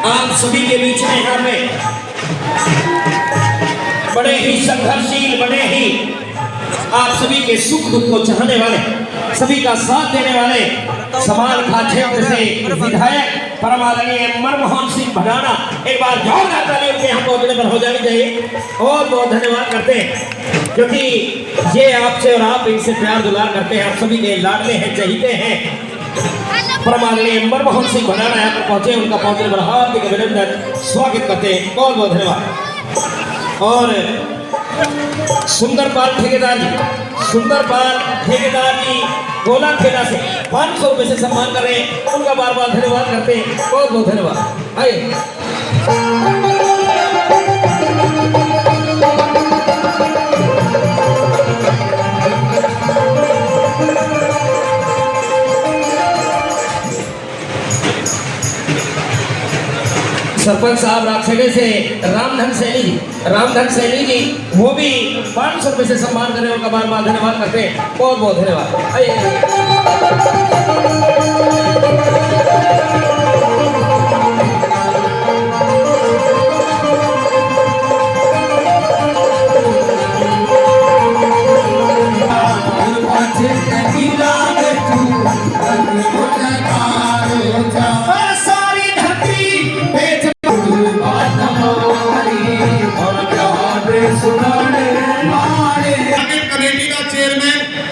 आप सभी के बीच में यहाँ पे बड़े ही संघर्षशील, बड़े ही आप सभी के सुख दुख को चाहने वाले, सभी का साथ देने वाले समाल खा क्षेत्र से विधायक परम आदरणीय मनमोहन सिंह भडाना, एक बार जोरदार ताली उनके यहाँ पहुंचने पर हो जानी चाहिए। बहुत बहुत धन्यवाद करते हैं क्योंकि ये आपसे और आप इनसे प्यार दुलार करते हैं, आप सभी के लाडले हैं, चहीते हैं। परम आदरणीय मनमोहन सिंह भडाना यहाँ पर पहुंचे, उनका पहुंचने पर हार्दिक अभिनंदन, स्वागत करते हैं। बहुत बहुत धन्यवाद। और सुंदरपाल ठेकेदार जी, सुंदरपाल ठेकेदार जी गोला खेला से 500 रुपए से सम्मान कर रहे हैं, उनका बार बार धन्यवाद करते हैं। बहुत बहुत धन्यवाद। आइए सरपंच साहब राक्षे से रामधन सैनी जी वो भी 500 रुपए से सम्मान कर रहे हैं, उनका बार बार धन्यवाद करते हैं। बहुत बहुत धन्यवाद।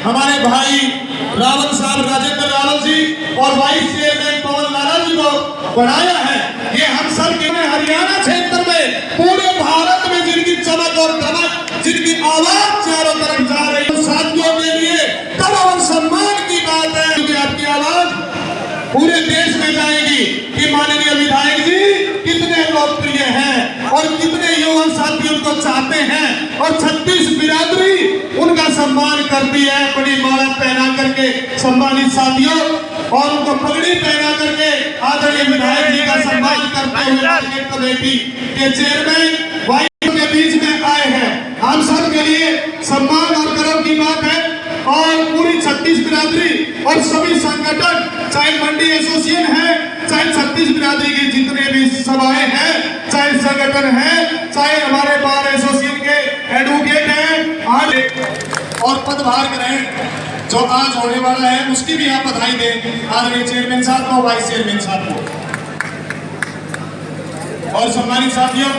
हमारे भाई रावल साहब राजेंद्र रावल जी और वाइस चेयरमैन पवन लाला जी को बनाया है। ये हम सब के हरियाणा क्षेत्र में, पूरे भारत में जिनकी चमक और दमक, जिनकी आवाज चारों तरफ जा रही है, साथियों के लिए तमाम सम्मान की बात है क्योंकि आपकी आवाज पूरे देश में जाएगी कि माननीय विधायक जी कितने लोकप्रिय हैं और कितने युवा साथी उनको चाहते हैं और 36 बिरादरी उनका सम्मान करती है। बड़ी माला पहना करके सम्मानित साथियों और उनको पगड़ी पहना करके आदरणीय विधायक जी का सम्मान करते हुए मार्केट कमेटी के चेयरमैन वाइस के बीच में आए हैं। हम सब के लिए सम्मान और गर्व की बात है और पूरी 36 बिरादरी और सभी संगठन, चाहे मंडी एसोसिएशन है, चाहे 36 बिरादरी की जितने भी सभाएं हैं, चाहे संगठन है, चाहे हमारे बार एसोसिएशन के एडवोकेट हैं, आज और पदभार ग्रहण जो आज होने वाला है उसकी भी आप बधाई दें आदरणीय चेयरमैन साहब को, वाइस चेयरमैन साहब को। और सम्मानित साथियों,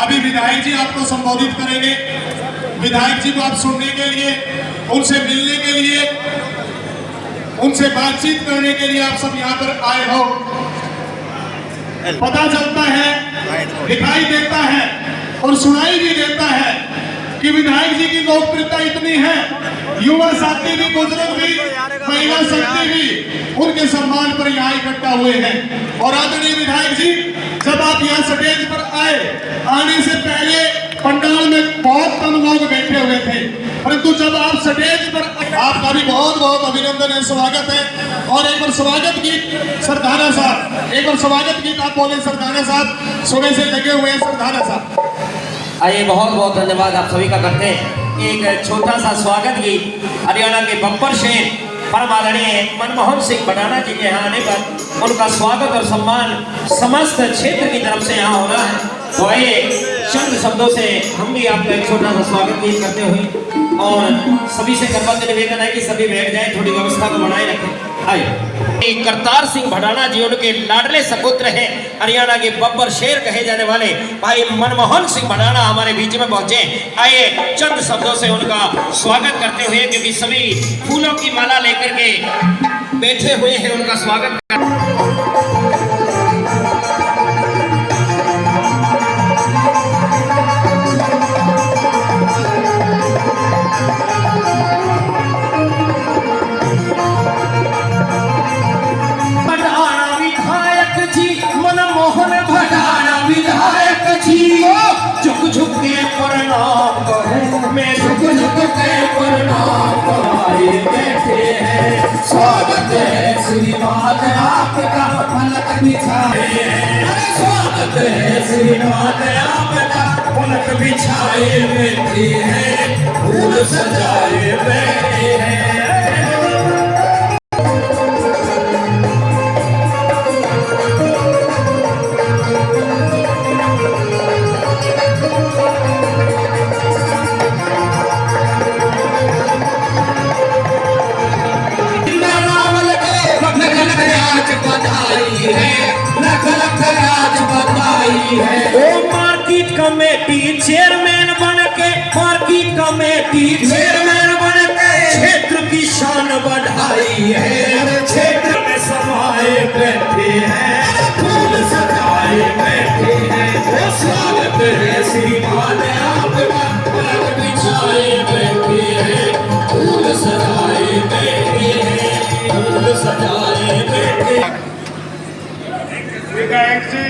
अभी विधायक जी आपको संबोधित करेंगे। विधायक जी को आप सुनने के लिए, उनसे मिलने के लिए, उनसे बातचीत करने के लिए आप सब यहाँ पर आए हो। पता चलता है, दिखाई देता है और सुनाई भी देता है कि विधायक जी की लोकप्रियता इतनी है, युवा साथी भी, बुजुर्ग भी, महिला शक्ति भी उनके सम्मान पर यहाँ इकट्ठा हुए हैं। और आदरणीय विधायक जी, जब आप यहाँ स्टेज पर आए, आने से पहले पंडाल में बहुत कम लोग बैठे हुए थे, परंतु जब आप स्टेज पर, आपका भी बहुत बहुत अभिनंदन है, स्वागत है। और एक बार स्वागत गीत सरदाना साहब, एक बार स्वागत गीत आप बोले सरदाना साहब, सुबह से लगे हुए हैं सरदाना साहब। आइए, बहुत बहुत धन्यवाद आप सभी का करते हैं। एक छोटा सा स्वागत गीत हरियाणा के बब्बर शेर परम आदरणीय मनमोहन सिंह भडाना जी के यहाँ आने पर उनका स्वागत और सम्मान समस्त क्षेत्र की तरफ से यहाँ हो रहा है। तो आइए, चंद शब्दों से हम भी आपका एक छोटा सा स्वागत गीत करते हुए और सभी से करवाते निवेदन है कि सभी बैठ जाएं, थोड़ी व्यवस्था को बनाए रखें। आइए, करतार सिंह भडाना जी, उनके लाडले सपुत्र हैं, हरियाणा के बब्बर शेर कहे जाने वाले भाई मनमोहन सिंह भडाना हमारे बीच में पहुंचे। आइए, चंद शब्दों से उनका स्वागत करते हुए, क्योंकि सभी फूलों की माला लेकर के बैठे हुए हैं, उनका स्वागत झुक के प्रणाम करूं मैं, झुक के प्रणाम कराए बैठे हैं। स्वागत है श्रीमान आपका, पलक बिछाए, स्वागत है श्रीमान आपका, पलक बिछाए बैठे हैं, फूल सजाए बैठे हैं। बढ़ाई है। वो मार्केट कमेटी चेयरमैन बन के, मार्केट कमेटी चेयरमैन बन के क्षेत्र की शान बढ़ाई है। क्षेत्र में समाए बैठे हैं, फूल सजाए बैठे हैं। वो स्वागत है श्रीमान आपका, पलक बिछाए बैठे हैं, फूल सजाए बैठे हैं, फूल सजाए बैठे। विधायक जी,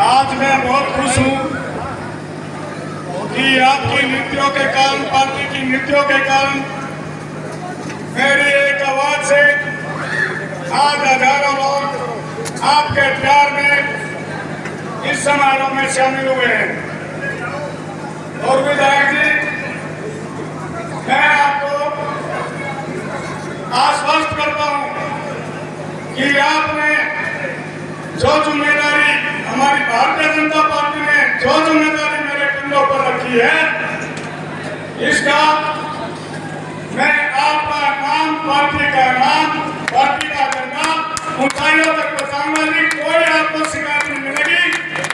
आज मैं बहुत खुश हूँ कि आपकी नीतियों के कारण, पार्टी की नीतियों के कारण मेरी एक आवाज से आज हजारों लोग आपके प्यार में इस समारोह में शामिल हुए हैं। और विधायक जी, मैं आपको आश्वस्त करता हूँ कि आपने जो जिम्मेदारी, हमारी भारतीय जनता पार्टी ने जो जिम्मेदारी मेरे कंधों पर रखी है, इसका मैं आपका नाम, पार्टी का नाम, पार्टी का झंडा ऊंचाइयों तक पहुंचाऊंगा जी। कोई आपको शिकायत नहीं मिलेगी।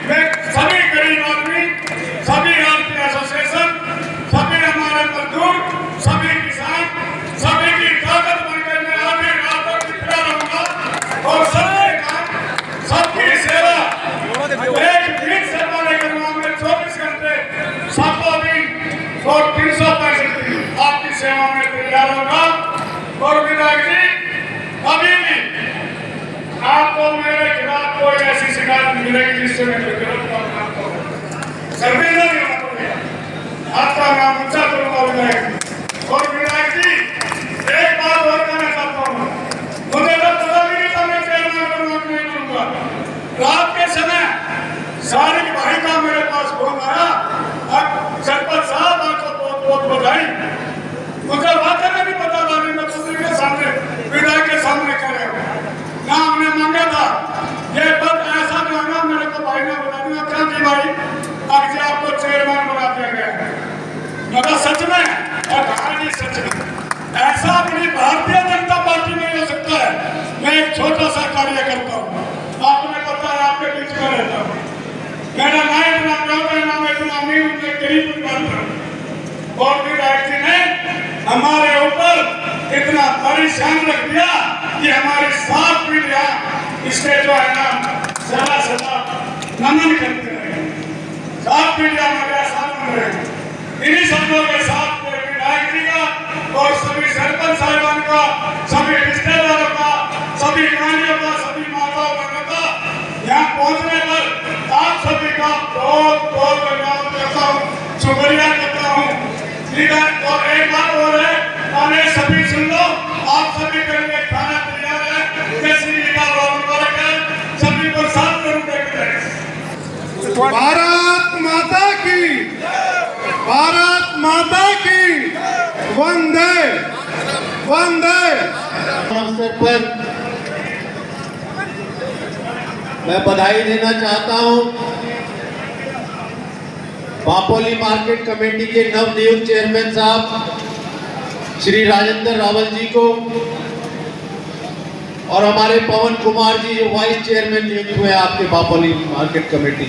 मैं सभी गरीब आदमी, सभी आरती एसोसिएशन, सभी हमारे मजदूर, सभी किसान, सभी की ताकत बनकर मैं आगे रात तक खड़ा रहूंगा और सबके काम, सबकी सेवा एक दिन से पहले करूंगा। मैं 24 घंटे 7 दिन और 365 दिन आपकी सेवा में तैयार होगा। और विधायक जी, अभी भी आपको मेरे खिलाफ कोई ऐसी शिकायत नहीं मिलेगी जिससे मैं गलत काम करूं। शर्मिंदा नहीं होना पड़ेगा, आपका नाम ऊंचा करूंगा विधायक जी। और विधायक जी, एक बात और कहना चाहता हूँ, मुझे तो पता भी नहीं था मैं चेयरमैन बनूंगा कि नहीं बनूंगा। रात के समय सारिक भाई का मेरे पास फोन आया, अब सरपंच साहब आपको बहुत बहुत बधाई। मुझे वाकई में भी पता था, नहीं मैं दूसरे के सामने, विधायक के सामने खड़े हो ना, हमने मांगा था ये पद ऐसा मांगा, मेरे को भाई ने बता दिया क्या कि भाई आज आपको चेयरमैन बना दिया गया। मगर सच में, और कहानी सच में ऐसा अपनी भारतीय जनता पार्टी में हो सकता है। मैं एक छोटा सा कार्य करता हूँ, आपने पता है आपके बीच में रहता हूँ। मेरा नाम इतना प्यार है, नाम इतना अमीर, मैं गरीब बनता हूँ। और विधायक जी ने हमारे ऊपर इतना परेशान रख दिया कि हमारी 7 पीढ़ियां इसके जो है ना सदा सदा नमन करते रहे। 7 पीढ़ियां हमारे साथ में रहे। इन्हीं शब्दों के साथ विधायक जी का और सभी सरपंच साहिबान का, सभी रिश्तेदारों का, सभी गांधियों का, सभी माताओं बहनों का यहाँ पहुँचने पर आप सभी का बहुत बहुत धन्यवाद करता हूँ, शुक्रिया करता हूँ। और एक बात और है, हमें सभी सुन लो, आप सभी के लिए खाना तैयार है, जैसे का मुबारक है, सभी को साथ जरूर देखते हैं। भारत माता की, भारत माता की, वंदे वंदे। अवसर पर मैं बधाई देना चाहता हूं बापोली मार्केट कमेटी के नवनियुक्त चेयरमैन साहब श्री राजेंद्र रावल जी को और हमारे पवन कुमार जी जो वाइस चेयरमैन नियुक्त हुए आपके बापोली मार्केट कमेटी।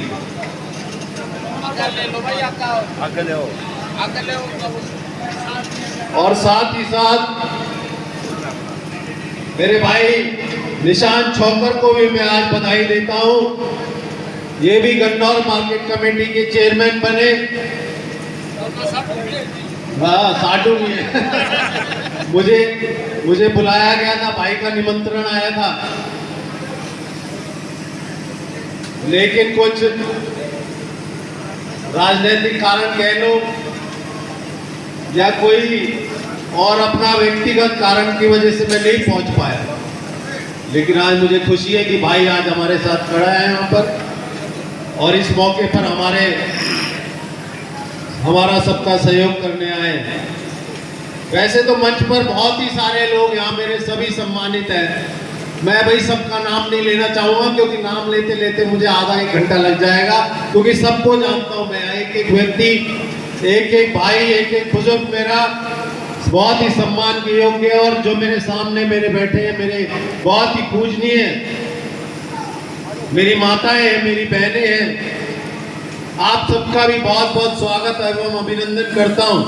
और साथ ही साथ मेरे भाई निशान छौकर को भी मैं आज बधाई देता हूं। ये भी गन्नौर मार्केट कमेटी के चेयरमैन बने। हाँ, साडू भी है। मुझे बुलाया गया था, भाई का निमंत्रण आया था, लेकिन कुछ राजनीतिक कारण कह लो या कोई और अपना व्यक्तिगत कारण की वजह से मैं नहीं पहुंच पाया। लेकिन आज मुझे खुशी है कि भाई आज हमारे साथ खड़ा है यहाँ पर, और इस मौके पर हमारा सबका सहयोग करने आए हैं। वैसे तो मंच पर बहुत ही सारे लोग यहाँ मेरे सभी सम्मानित हैं। मैं भाई सबका नाम नहीं लेना चाहूँगा क्योंकि नाम लेते लेते मुझे आधा 1 घंटा लग जाएगा, क्योंकि सबको जानता हूँ मैं। एक एक व्यक्ति, एक एक भाई, एक एक बुजुर्ग मेरा बहुत ही सम्मान के योग्य है, और जो मेरे सामने मेरे बैठे हैं मेरे बहुत ही पूजनीय मेरी माताएं हैं, मेरी बहनें हैं, आप सबका भी बहुत बहुत स्वागत एवं अभिनंदन करता हूं।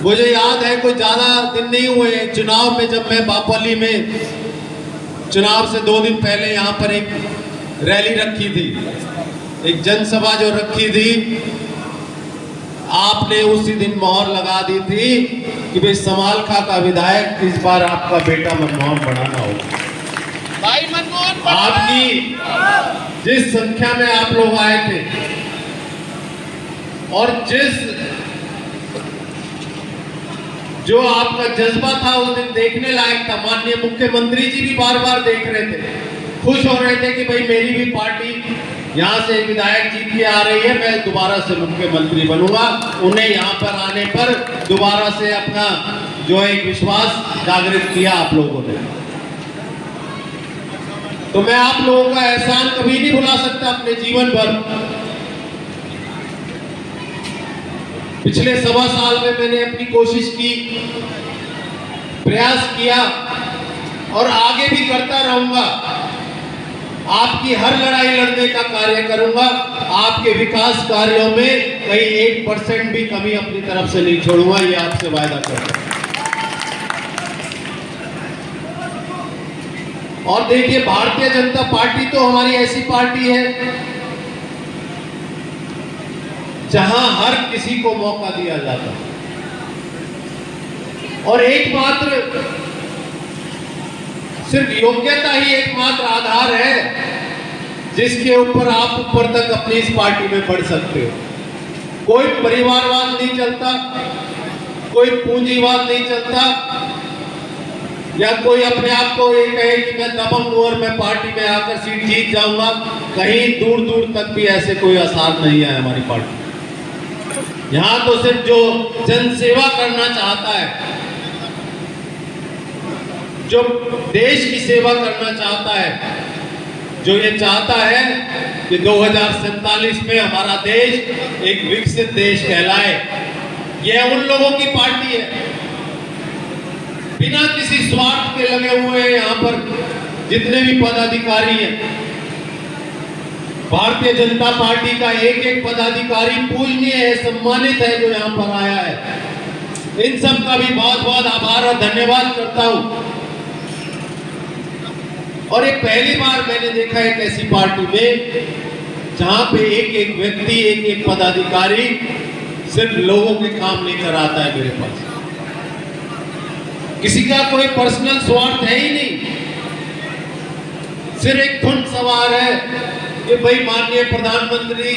मुझे याद है कोई ज़्यादा दिन नहीं हुए चुनाव में, जब मैं बापली में चुनाव से 2 दिन पहले यहाँ पर एक रैली रखी थी, एक जनसभा जो रखी थी, आपने उसी दिन मोहर लगा दी थी कि भाई समालखा का विधायक इस बार आपका बेटा मनमोहन बनाना होगा। भाई मनमोहन आपकी जिस संख्या में आप लोग आए थे और जो आपका जज्बा था उस दिन देखने लायक था। माननीय मुख्यमंत्री जी भी बार बार देख रहे थे, खुश हो रहे थे कि भाई मेरी भी पार्टी यहाँ से विधायक जीत के आ रही है, मैं दोबारा से मुख्यमंत्री बनूंगा। उन्हें यहाँ पर आने पर दोबारा से अपना जो एक विश्वास जागृत किया आप लोगों ने। तो मैं आप लोगों का एहसान कभी नहीं भुला सकता अपने जीवन भर। पिछले 1.25 साल में मैंने अपनी कोशिश की, प्रयास किया और आगे भी करता रहूंगा। आपकी हर लड़ाई लड़ने का कार्य करूंगा। आपके विकास कार्यों में कहीं 1% भी कमी अपनी तरफ से नहीं छोड़ूंगा, ये आपसे वायदा करता हूं। और देखिए, भारतीय जनता पार्टी तो हमारी ऐसी पार्टी है जहां हर किसी को मौका दिया जाता है और एकमात्र सिर्फ योग्यता ही एकमात्र आधार है जिसके ऊपर आप ऊपर तक अपनी इस पार्टी में बढ़ सकते हो। कोई परिवारवाद नहीं चलता, कोई पूंजीवाद नहीं चलता, या कोई अपने आप को ये कहे कि मैं दबंग हूं और मैं पार्टी में आकर सीट जीत जाऊंगा। कहीं दूर दूर तक भी ऐसे कोई आसार नहीं है हमारी पार्टी। यहां तो सिर्फ जो जनसेवा करना चाहता है, जो देश की सेवा करना चाहता है, जो ये चाहता है कि 2047 में हमारा देश एक विकसित देश कहलाए, यह उन लोगों की पार्टी है। बिना किसी स्वार्थ के लगे हुए हैं यहाँ पर जितने भी पदाधिकारी हैं। भारतीय जनता पार्टी का एक एक पदाधिकारी पूजनीय है, सम्मानित है जो यहाँ पर आया है। इन सब का भी बहुत बहुत आभार और धन्यवाद करता हूं। और एक पहली बार मैंने देखा एक ऐसी पार्टी में जहां पे एक एक व्यक्ति, एक एक पदाधिकारी सिर्फ लोगों के काम लेकर आता है मेरे पास। किसी का कोई पर्सनल स्वार्थ है ही नहीं, सिर्फ एक धुन सवार है कि भाई माननीय प्रधानमंत्री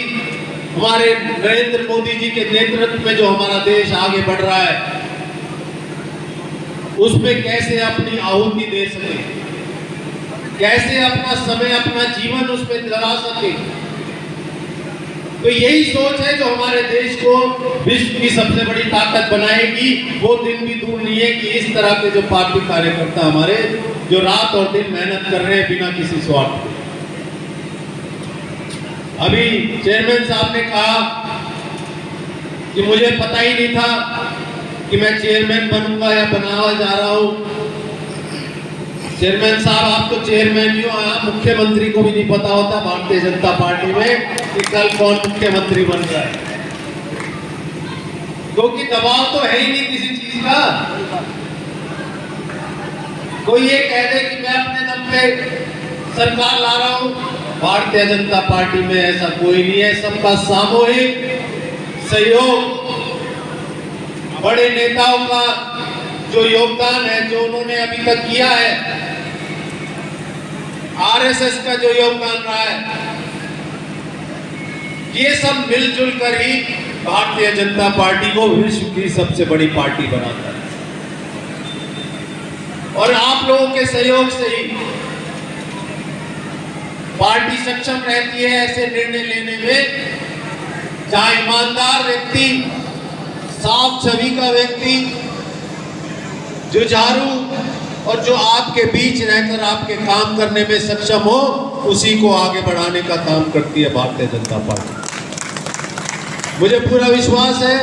हमारे नरेंद्र मोदी जी के नेतृत्व में जो हमारा देश आगे बढ़ रहा है उसमें कैसे अपनी आहुति दे सके, कैसे अपना समय, अपना जीवन उसमें लगा सके। तो यही सोच है जो हमारे देश को विश्व की सबसे बड़ी ताकत बनाएगी। वो दिन भी दूर नहीं है कि इस तरह के जो पार्टी कार्यकर्ता हमारे जो रात और दिन मेहनत कर रहे हैं बिना किसी स्वार्थ के। अभी चेयरमैन साहब ने कहा कि मुझे पता ही नहीं था कि मैं चेयरमैन बनूंगा या बनावा जा रहा हूं। चेयरमैन साहब, आप तो चेयरमैन ही हो, मुख्यमंत्री को भी नहीं पता होता भारतीय जनता पार्टी में कि कल कौन मुख्यमंत्री बन रहा है, क्योंकि दबाव तो है ही नहीं किसी चीज का। कोई ये कह दे कि मैं अपने दम पे सरकार ला रहा हूं, भारतीय जनता पार्टी में ऐसा कोई नहीं है। सबका सामूहिक सहयोग, बड़े नेताओं का जो योगदान है, जो उन्होंने अभी तक किया है, आरएसएस का जो योगदान रहा है, ये सब मिलजुल कर ही भारतीय जनता पार्टी को विश्व की सबसे बड़ी पार्टी बनाता है। और आप लोगों के सहयोग से ही पार्टी सक्षम रहती है ऐसे निर्णय लेने में, जहां ईमानदार व्यक्ति, साफ छवि का व्यक्ति, जुझारू और जो आपके बीच रहकर आपके काम करने में सक्षम हो, उसी को आगे बढ़ाने का काम करती है भारतीय जनता पार्टी। मुझे पूरा विश्वास है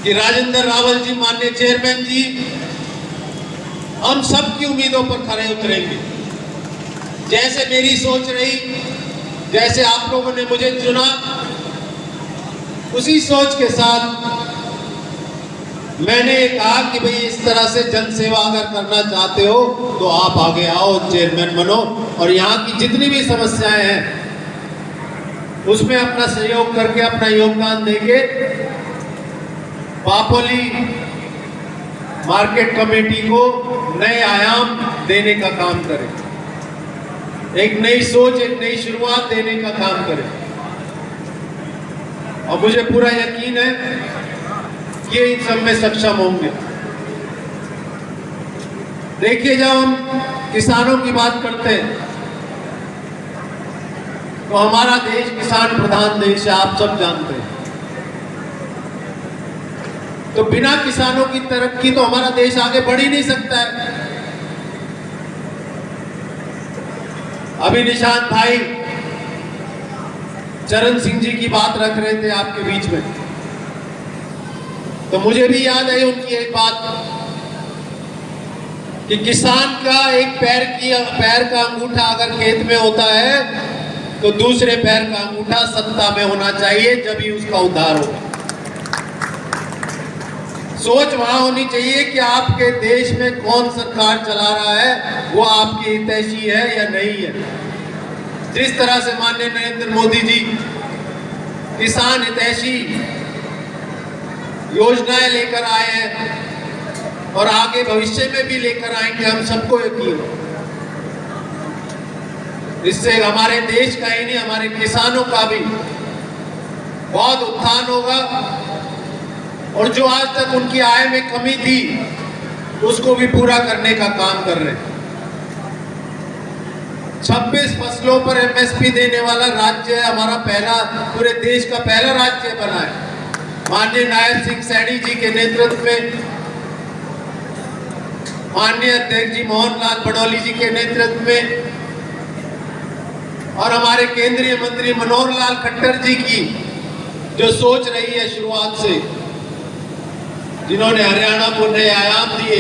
कि राजेंद्र रावल जी, माननीय चेयरमैन जी, हम सबकी उम्मीदों पर खरे उतरेंगे। जैसे मेरी सोच रही, जैसे आप लोगों ने मुझे चुना, उसी सोच के साथ मैंने कहा कि भाई इस तरह से जन सेवा अगर करना चाहते हो तो आप आगे आओ, चेयरमैन बनो और यहाँ की जितनी भी समस्याएं हैं उसमें अपना सहयोग करके, अपना योगदान देके पापोली मार्केट कमेटी को नए आयाम देने का काम करें, एक नई सोच, एक नई शुरुआत देने का काम करें। और मुझे पूरा यकीन है कि ये इन सब में सक्षम होंगे। देखिए, जब हम किसानों की बात करते हैं तो हमारा देश किसान प्रधान देश है, आप सब जानते हैं। तो बिना किसानों की तरक्की तो हमारा देश आगे बढ़ ही नहीं सकता है। अभी निशांत भाई चरण सिंह जी की बात रख रहे थे आपके बीच में, तो मुझे भी याद आई उनकी एक बात कि किसान का एक पैर का अंगूठा अगर खेत में होता है तो दूसरे पैर का अंगूठा सत्ता में होना चाहिए, जब ही उसका उद्धार होगा। सोच वहां होनी चाहिए कि आपके देश में कौन सरकार चला रहा है, वो आपकी हितैषी है या नहीं है। जिस तरह से माननीय नरेंद्र मोदी जी किसान हितैषी योजनाएं लेकर आए हैं और आगे भविष्य में भी लेकर आएंगे, हम सबको यकीन है। इससे हमारे देश का ही नहीं, हमारे किसानों का भी बहुत उत्थान होगा और जो आज तक उनकी आय में कमी थी उसको भी पूरा करने का काम कर रहे हैं। 26 फसलों पर एमएसपी देने वाला राज्य है हमारा, पहला, पूरे देश का पहला राज्य बना है। माननीय नायब सिंह सैनी जी के नेतृत्व में, माननीय अध्यक्ष जी मोहन लाल बड़ौली जी के नेतृत्व में और हमारे केंद्रीय मंत्री मनोहर लाल खट्टर जी की जो सोच रही है शुरुआत से, जिन्होंने हरियाणा को नए आयाम दिए,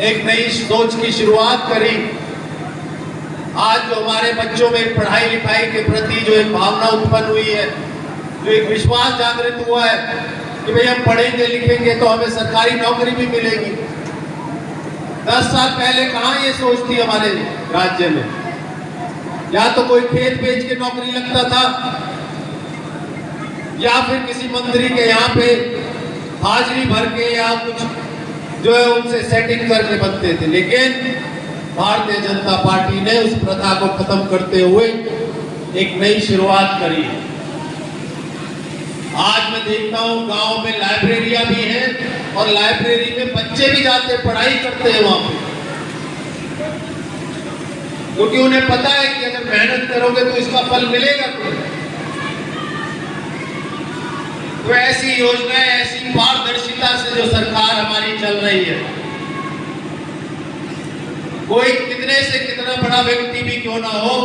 एक नई सोच की शुरुआत करी। आज जो हमारे बच्चों में पढ़ाई लिखाई के प्रति जो एक भावना उत्पन्न हुई है, जो एक विश्वास जागृत हुआ है कि भाई हम पढ़ेंगे लिखेंगे तो हमें सरकारी नौकरी भी मिलेगी। 10 साल पहले कहाँ ये सोच थी हमारे राज्य में? या तो कोई खेत बेच के नौकरी लगता था या फिर किसी मंत्री के यहाँ पे हाजिरी भर के या कुछ जो है उनसे सेटिंग करके बनते थे। लेकिन भारतीय जनता पार्टी ने उस प्रथा को खत्म करते हुए एक नई शुरुआत करी। आज मैं देखता हूँ गांव में लाइब्रेरियां भी हैं और लाइब्रेरी में बच्चे भी जाते, पढ़ाई करते हैं वहां पे, क्योंकि उन्हें पता है कि अगर मेहनत करोगे तो इसका फल मिलेगा। तो ऐसी योजनाएं, ऐसी पारदर्शिता से जो सरकार हमारी चल रही है, कोई कितने से कितना बड़ा व्यक्ति भी क्यों ना हो,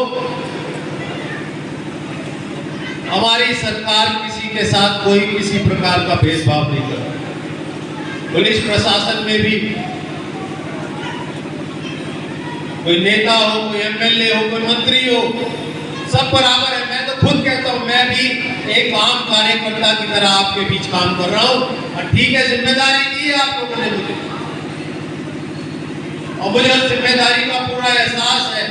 हमारी सरकार किसी के साथ कोई किसी प्रकार का भेदभाव नहीं करती। पुलिस प्रशासन में भी कोई नेता हो, कोई एमएलए हो, कोई मंत्री हो, सब बराबर है। मैं तो खुद कहता हूं, मैं भी एक आम कार्यकर्ता की तरह आपके बीच काम कर रहा हूं और ठीक है, जिम्मेदारी दी है आप लोगों ने मुझे और मुझे उस जिम्मेदारी का पूरा एहसास है।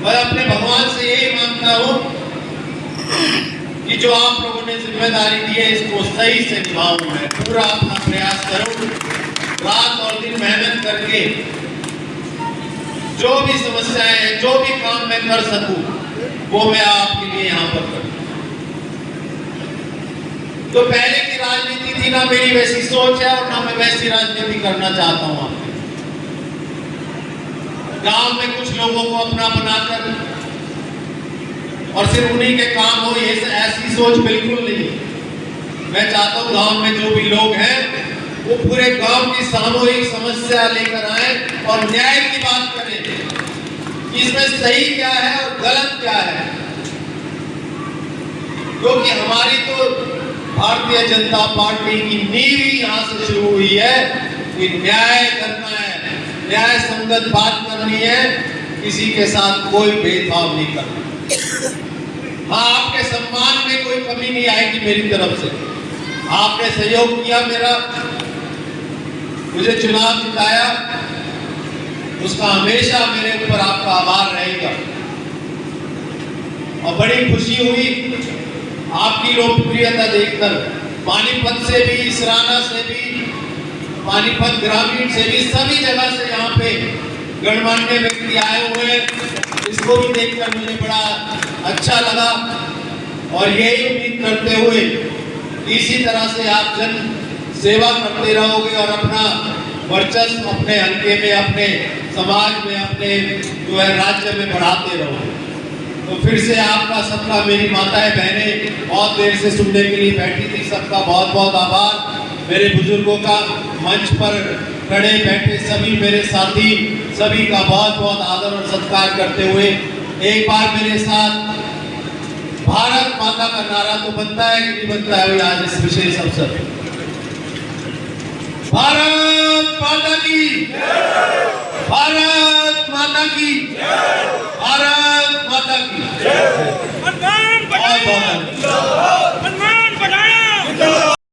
मैं अपने भगवान से यही मांगता हूं कि जो आप लोगों ने जिम्मेदारी दी है इसको सही से निभाऊं, मैं पूरा अपना प्रयास करूं, रात और दिन मेहनत करके जो भी समस्याएं हैं, जो भी काम मैं कर सकूं वो मैं आपके लिए यहाँ पर करूं। तो पहले की राजनीति थी ना, मेरी वैसी सोच है और ना मैं वैसी राजनीति करना चाहता हूं। गांव में कुछ लोगों को अपना बनाकर और सिर्फ उन्हीं के काम हो, ये ऐसी सोच बिल्कुल नहीं। मैं चाहता हूं गांव में जो भी लोग हैं वो पूरे गांव की सामूहिक समस्या लेकर आए और न्याय की बात करें कि इसमें सही क्या है और गलत क्या है। क्योंकि हमारी तो भारतीय जनता पार्टी की नींव ही यहां से शुरू हुई है कि न्याय करना है, न्याय संगत बात करनी है, किसी के साथ कोई भेदभाव नहीं करना। हाँ, आपके सम्मान में कोई कमी नहीं आएगी मेरी तरफ से। आपने सहयोग किया मेरा, मुझे चुनाव जिताया, उसका हमेशा मेरे ऊपर आपका आभार रहेगा। और बड़ी खुशी हुई आपकी लोकप्रियता देखकर। पानीपत से भी, इसराना से भी, पानीपत ग्रामीण से भी, सभी जगह से यहाँ पे गणमान्य व्यक्ति आए हुए हैं। इसको भी देखकर मुझे बड़ा अच्छा लगा और यही उम्मीद करते हुए इसी तरह से आप जन सेवा करते रहोगे और अपना वर्चस्व अपने हल्के में, अपने समाज में, अपने जो है राज्य में बढ़ाते रहोगे। तो फिर से आपका सबका, मेरी माताएं बहनें बहुत देर से सुनने के लिए बैठी थी, सबका बहुत बहुत आभार। मेरे बुजुर्गों का, मंच पर खड़े बैठे सभी मेरे साथी, सभी का बहुत बहुत आदर और सत्कार करते हुए एक बार मेरे साथ भारत माता का नारा तो बनता है कि नहीं बनता है आज इस विशेष अवसर पर? भारत माता की, भारत माता की, भारत माता की। बहुत बहुत